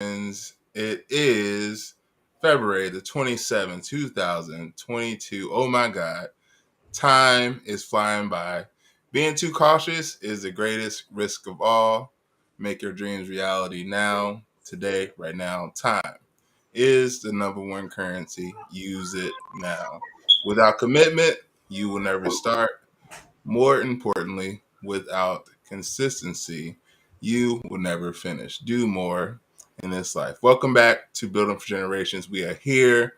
It is February the 27th, 2022. Oh my God. Time is flying by. Being too cautious is the greatest risk of all. Make your dreams reality now, today, right now. Time is the number one currency. Use it now. Without commitment, you will never start. More importantly, without consistency, you will never finish. Do more in this life. Welcome back to Building for Generations. We are here,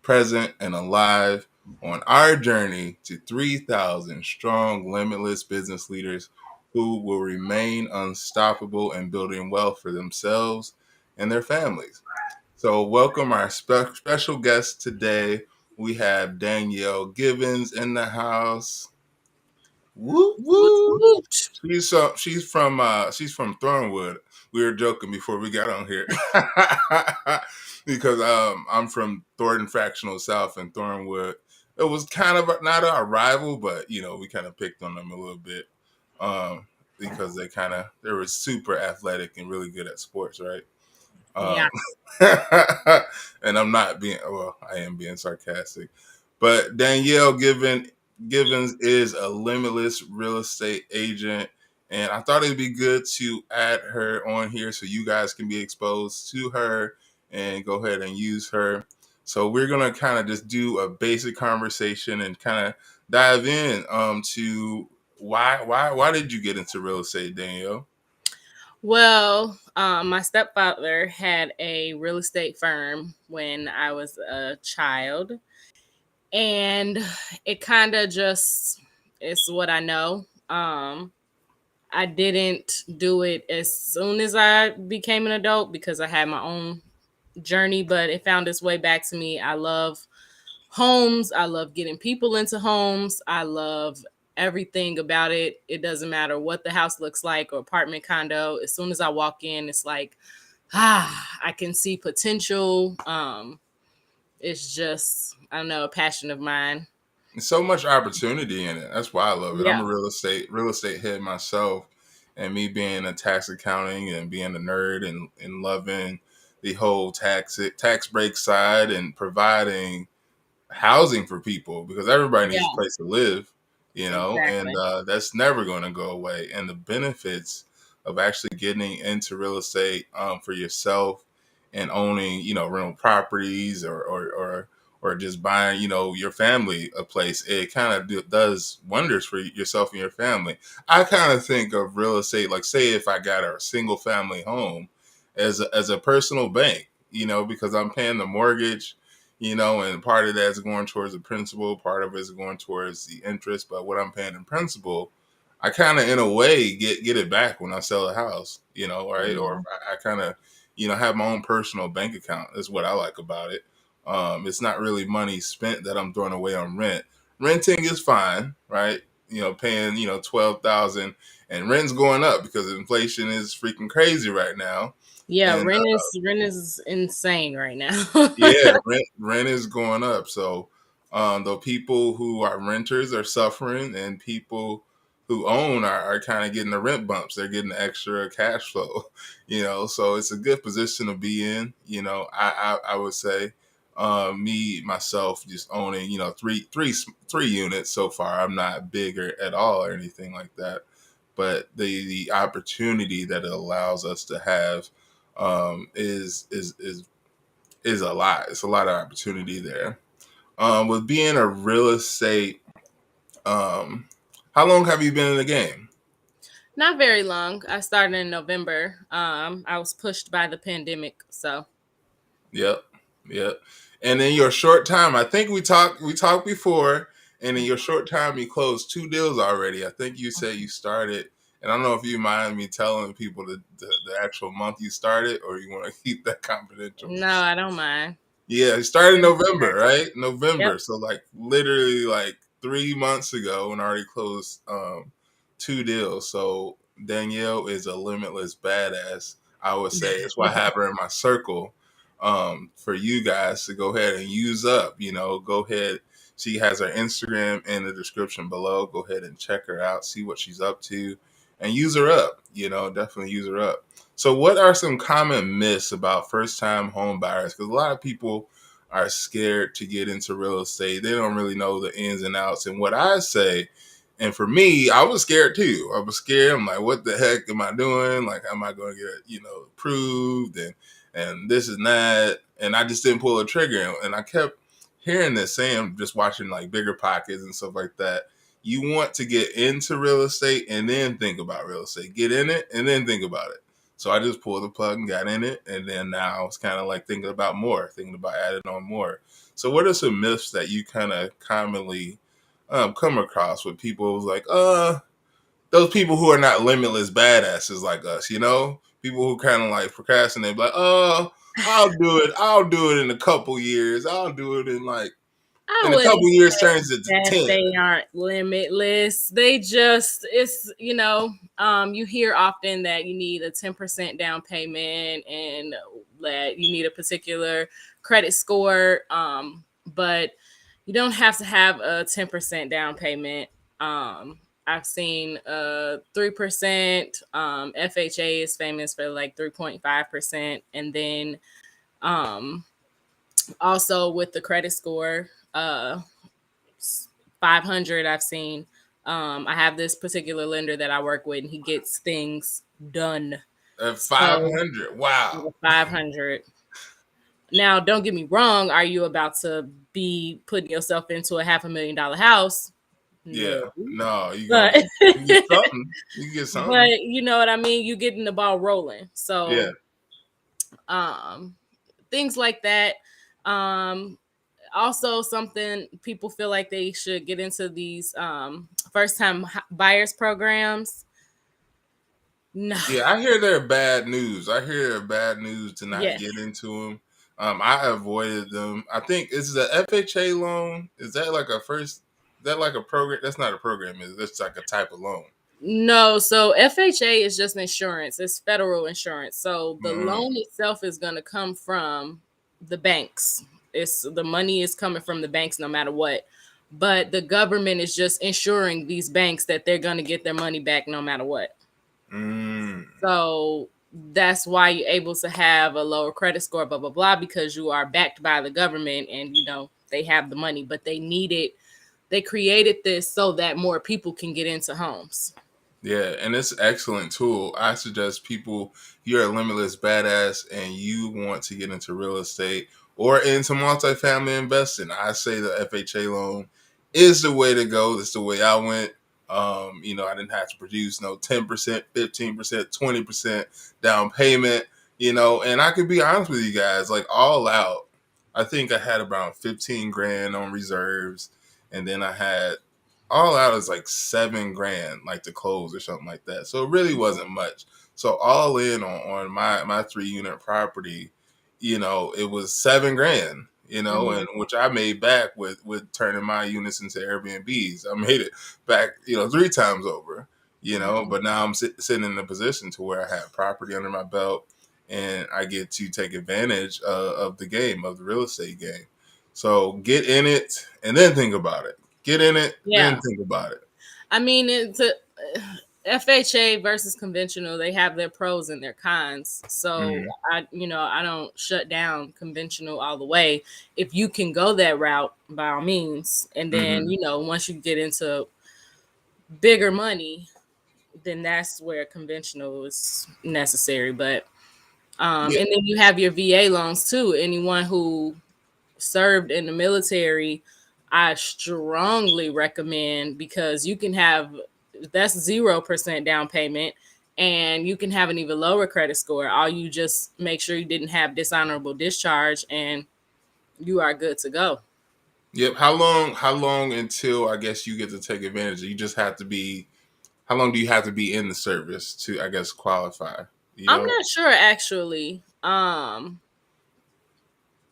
present, and alive on our journey to 3,000 strong, limitless business leaders who will remain unstoppable and building wealth for themselves and their families. So, welcome our special guest today. We have Danielle Givens in the house. Woo Woot, woo. woot. She's from Thornwood. We were joking before we got on here because I'm from Thornton Fractional South and Thornwood. It was kind of not our rival, but we kind of picked on them a little bit because they were super athletic and really good at sports, right? Yeah. Um, and I am being sarcastic. But Givens is a limitless real estate agent. And I thought it'd be good to add her on here so you guys can be exposed to her and go ahead and use her. So we're gonna kind of just do a basic conversation and kind of dive in to why did you get into real estate, Danielle? Well, my stepfather had a real estate firm when I was a child, and it kind of just it's what I know. I didn't do it as soon as I became an adult because I had my own journey, but it found its way back to me. I love homes. I love getting people into homes. I love everything about it. It doesn't matter what the house looks like or apartment condo. As soon as I walk in, it's like, I can see potential. It's just, I don't know, a passion of mine. There's so much opportunity in it. That's why I love it. I'm Yeah. a real estate head myself, and me being a tax accounting and being a nerd and loving the whole tax break side and providing housing for people because everybody needs a Yeah, place to live, and exactly. that's never going to go away. And the benefits of actually getting into real estate for yourself and owning, rental properties or just buying, your family a place, it kind of does wonders for yourself and your family. I kind of think of real estate like, say, if I got a single family home as a personal bank, because I'm paying the mortgage, and part of that's going towards the principal, part of it is going towards the interest. But what I'm paying in principal, I kind of, in a way, get it back when I sell a house, right? Or Yeah. I kind of, have my own personal bank account. That's what I like about it. It's not really money spent that I'm throwing away on rent. Renting is fine, right? Paying 12,000, and rent's going up because inflation is freaking crazy right now. Yeah, And rent is insane right now. yeah, rent is going up. So the people who are renters are suffering, and people who own are kind of getting the rent bumps. They're getting the extra cash flow, So it's a good position to be in. I would say, me myself just owning, three units so far. I'm not bigger at all or anything like that, but the opportunity that it allows us to have is a lot. It's a lot of opportunity there. With being a real estate, um, how long have you been in the game? Not very long. I started in November. I was pushed by the pandemic, so Yep, yep. And in your short time, I think we talked before, and in your short time, you closed two deals already. I think you said you started, and I don't know if you mind me telling people the actual month you started, or you want to keep that confidential. no, I don't mind. Yeah, it started in Sure. November, right? Yep. November. So like literally like 3 months ago and already closed two deals. So Danielle is a limitless badass. I would say that's why I have her in my circle. For you guys to go ahead and use up, go ahead. She has her Instagram in the description below. Go ahead and check her out, see what she's up to, and use her up, definitely use her up. So, what are some common myths about first time home buyers? Because a lot of people are scared to get into real estate. They don't really know the ins and outs. And what I say, and for me, I was scared too. I was scared. I'm like, what the heck am I doing? Like, am I going to get, approved and this and that? And I just didn't pull a trigger. And I kept hearing this saying, just watching like Bigger Pockets and stuff like that. You want to get into real estate and then think about real estate. Get in it and then think about it. So I just pulled the plug and got in it. And then now it's kind of like thinking about adding on more. So what are some myths that you kind of commonly come across with people like, those people who are not limitless badasses like us, people who kind of like procrastinate, like, I'll do it in a couple years. I'll do it I in a couple wouldn't years turns into that 10. they aren't limitless. They just, you hear often that you need a 10% down payment and that you need a particular credit score. But you don't have to have a 10% down payment. I've seen 3%. FHA is famous for like 3.5%. And then also with the credit score, 500 I've seen. I have this particular lender that I work with, and he gets things done. At So 500, wow. 500. Now, don't get me wrong. Are you about to be putting yourself into a $500,000 house? Yeah, No, no, but you get something. You get something. but you know what I mean. You getting the ball rolling. Yeah. So things like that. Um, Also, something people feel like they should get into these first time buyers programs. No. Yeah, I hear they're bad news. I hear they're bad news to not Yes. get into them. I avoided them. I think is the FHA loan. Is that like a first? Is that like a program? That's not a program. Is that's like a type of loan? No, so FHA is just insurance. It's federal insurance. So the Mm, loan itself is going to come from the banks. It's the money is coming from the banks no matter what. But the government is just insuring these banks that they're going to get their money back no matter what. mm. So that's why you're able to have a lower credit score, blah, blah, blah, because you are backed by the government and, they have the money, but they created this so that more people can get into homes. Yeah, and it's an excellent tool. I suggest people, you're a limitless badass and you want to get into real estate or into multifamily investing. I say the FHA loan is the way to go. That's the way I went. I didn't have to produce no 10%, 15%, 20% down payment, and I could be honest with you guys, like all out, I think I had around 15 grand on reserves, and then I had all out is like 7 grand, like to close or something like that. So it really wasn't much. So all in on my 3 unit property, it was 7 grand, Mhm. and which I made back with turning my units into Airbnbs. I made it back, 3 times over, Mhm. but now I'm sitting in a position to where I have property under my belt and I get to take advantage of the game, of the real estate game. So get in it and then think about it. Get in it, then Yeah. think about it. I mean, FHA versus conventional, they have their pros and their cons. So Mm, I don't shut down conventional all the way. If you can go that route, by all means. And then, hmm once you get into bigger money, then that's where conventional is necessary. But Yeah, and then you have your VA loans too. Anyone who served in the military, I strongly recommend, because you can have that's 0% down payment and you can have an even lower credit score. All you just make sure you didn't have dishonorable discharge and you are good to go. yep. How long until I guess you get to take advantage? You just have to be. How long do you have to be in the service to, I guess, qualify? You I'm know? not sure actually.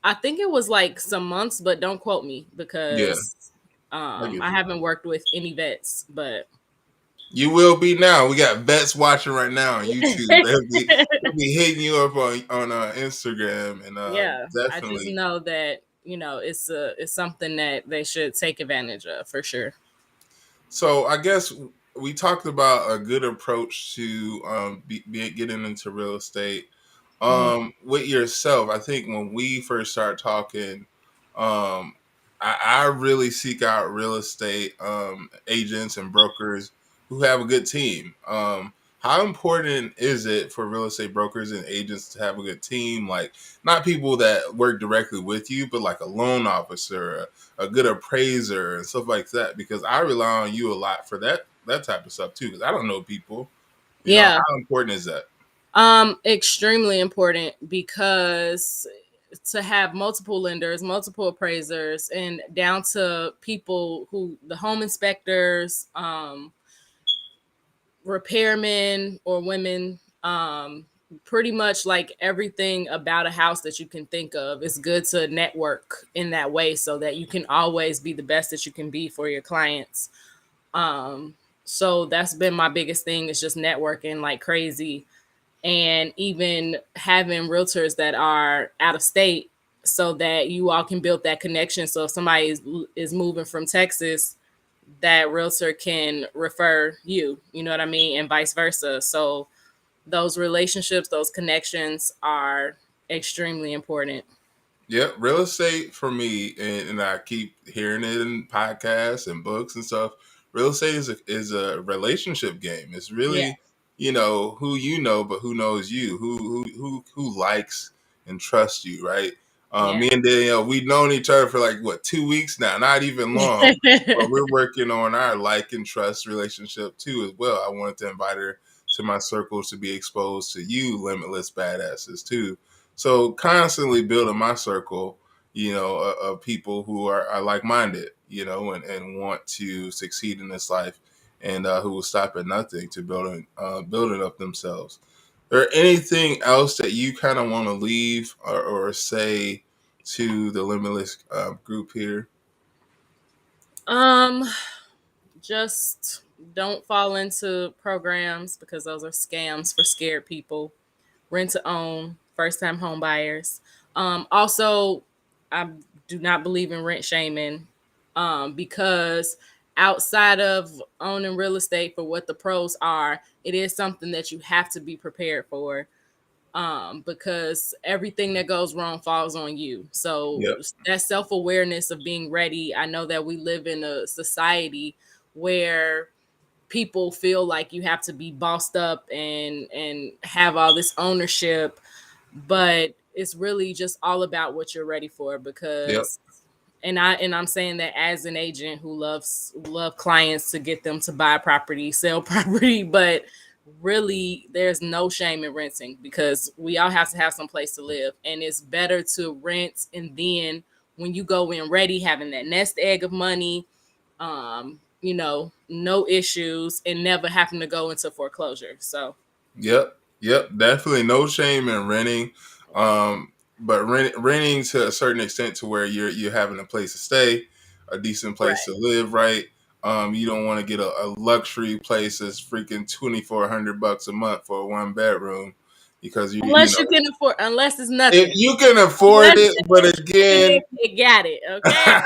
I think it was like some months, but don't quote me Yeah, because I get I you. haven't worked with any vets, but You will be now. We got vets watching right now on YouTube. They'll be hitting you up on Instagram and yeah, I just definitely. know that it's something that they should take advantage of for sure. So I guess we talked about a good approach to getting into real estate. Mhm. With yourself, I think when we first start talking, um, I really seek out real estate agents and brokers who have a good team. How important is it for real estate brokers and agents to have a good team? Like, not people that work directly with you, but like a loan officer, a good appraiser, and stuff like that. Because I rely on you a lot for that type of stuff too. Because I don't know people. Yeah. How important is that? Extremely important because to have multiple lenders, multiple appraisers, and down to people who the home inspectors, repairmen or women, pretty much like everything about a house that you can think of. It's good to network in that way so that you can always be the best that you can be for your clients. Um, so that's been my biggest thing is just networking like crazy, and even having realtors that are out of state so that you all can build that connection. So if somebody is moving from Texas, that realtor can refer you, you know what I mean, and vice versa. So those relationships, those connections are extremely important. Yep, real estate for me, and I keep hearing it in podcasts and books and stuff. Real estate is a relationship game. It's Yeah. really, who you know, but who knows you, who likes and trusts you, right? Yeah. Me and Danielle, we've known each other for like what 2 weeks now, not even long, but we're working on our like and trust relationship too as well. I wanted to invite her to my circles to be exposed to you, limitless badasses too. So constantly building my circle, of people who are like minded, and want to succeed in this life, and who will stop at nothing to building up themselves. Or anything else that you kind of want to leave or say to the limitless group here? um just don't fall into programs because those are scams for scared people. Rent to own, first time home buyers. Also, I do not believe in rent shaming, because outside of owning real estate for what the pros are, it is something that you have to be prepared for, because everything that goes wrong falls on you. So Yep. that self-awareness of being ready. I know that we live in a society where people feel like you have to be bossed up and have all this ownership, but it's really just all about what you're ready for. Yep. Because I'm saying that as an agent who love clients to get them to buy property, sell property, but really there's no shame in renting because we all have to have some place to live, and it's better to rent, and then when you go in ready having that nest egg of money, no issues, and never having to go into foreclosure. So Yep, yep, definitely no shame in renting, but renting to a certain extent to where you're having a place to stay, a decent place right. to live, right? You don't want to get a luxury place that's freaking $2,400 a month for a 1 bedroom because you Unless know you can afford, unless it's if nothing. you can afford Unless it, but again, you got it, okay?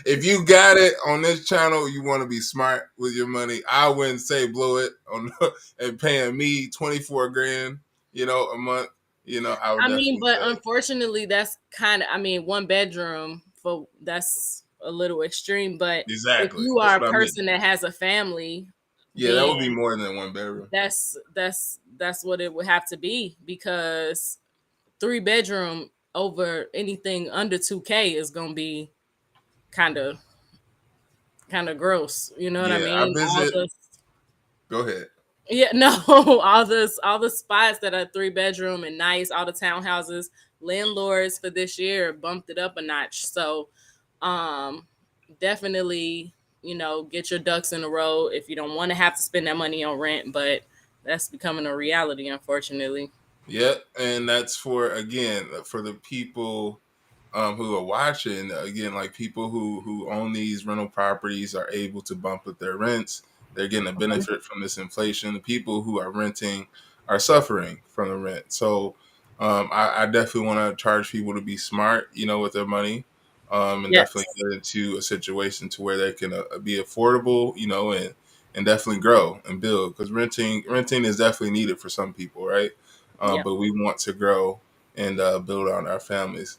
if you got it on this channel, you want to be smart with your money. I wouldn't say blow it on and paying me 24 grand, a month. I would I mean, definitely but say unfortunately, that's kind of, I mean, 1 bedroom for that's a little extreme. But if exactly. you That's are a what I mean. person that has a family, Yeah, that then would be more than 1 bedroom. that's what it would have to be, because 3 bedroom over anything under 2K is gonna be kind of gross. You know what I Yeah, I mean? All visit. the Go ahead. Yeah, no, all the spots that are 3 bedroom and nice, all the townhouses, landlords for this year bumped it up a notch. So, um, definitely, get your ducks in a row if you don't want to have to spend that money on rent, but that's becoming a reality, unfortunately. Yep, and that's for the people who are watching. Again, like people who own these rental properties are able to bump up their rents. They're getting a Mhm. benefit from this inflation. The people who are renting are suffering from the rent. So I definitely want to charge people to be smart, with their money, and definitely Yes. get into a situation to where they can be affordable, and definitely grow and build, because renting is definitely needed for some people, right? Yep. But we want to grow and build on our families.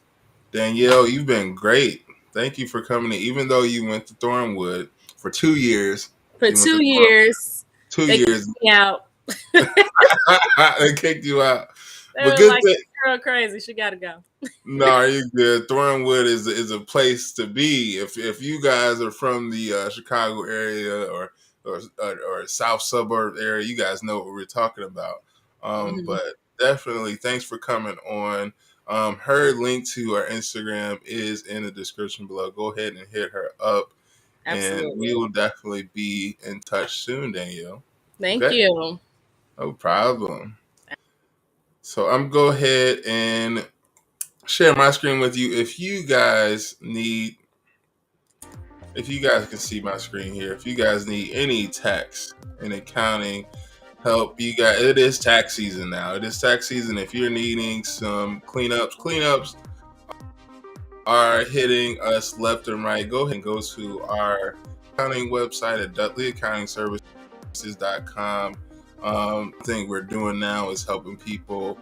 Danielle, you've been great. Thank you for coming in. Even though you went to Thornwood for 2 years, For you went to 2 years, two they years. kicked me out. They kicked you out. They But were good like, thing. "Girl, crazy. She got to go." No, you good. Thornwood is a place to be. If you guys are from the Chicago area or South suburb area, you guys know what we're talking about. Hmm. But definitely, thanks for coming on. Her link to our Instagram is in the description below. Go ahead and hit her up, and we Absolutely. will definitely be in touch soon, Danielle. Thank Okay, you. no problem. So I'm go ahead and share my screen with you. If you guys can see my screen here, if you guys need any tax and accounting help, it is tax season now. It is tax season. If you're needing some cleanups are hitting us left and right, go ahead and go to our accounting website at dudleyaccountingservices.com. Thing we're doing now is helping people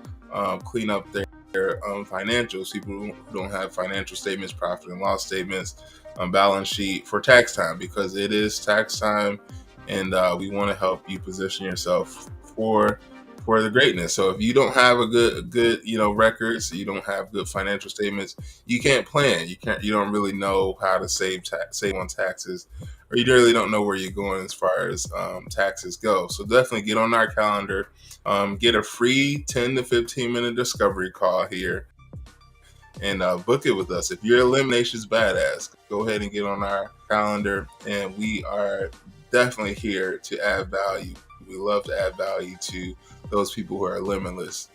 clean up their financials. People who don't have financial statements, profit and loss statements, balance sheet for tax time, because it is tax time, and we want to help you position yourself for the greatness. So if you don't have a good records, you don't have good financial statements, you can't plan. You don't really know how to save on taxes, or you really don't know where you're going as far as taxes go. So definitely get on our calendar, get a free 10 to 15 minute discovery call here, and book it with us. If you're a Tenacious Badass, go ahead and get on our calendar, and we are definitely here to add value. We love to add value to those people who are limitless.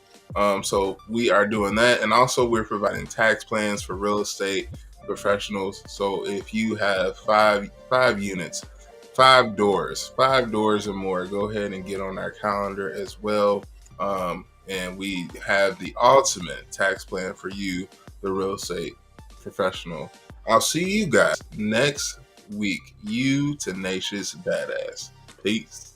So we are doing that, and also we're providing tax plans for real estate professionals. So if you have five units, five doors or more, go ahead and get on our calendar as well. And we have the ultimate tax plan for you, the real estate professional. I'll see you guys next week. You tenacious badass. Peace.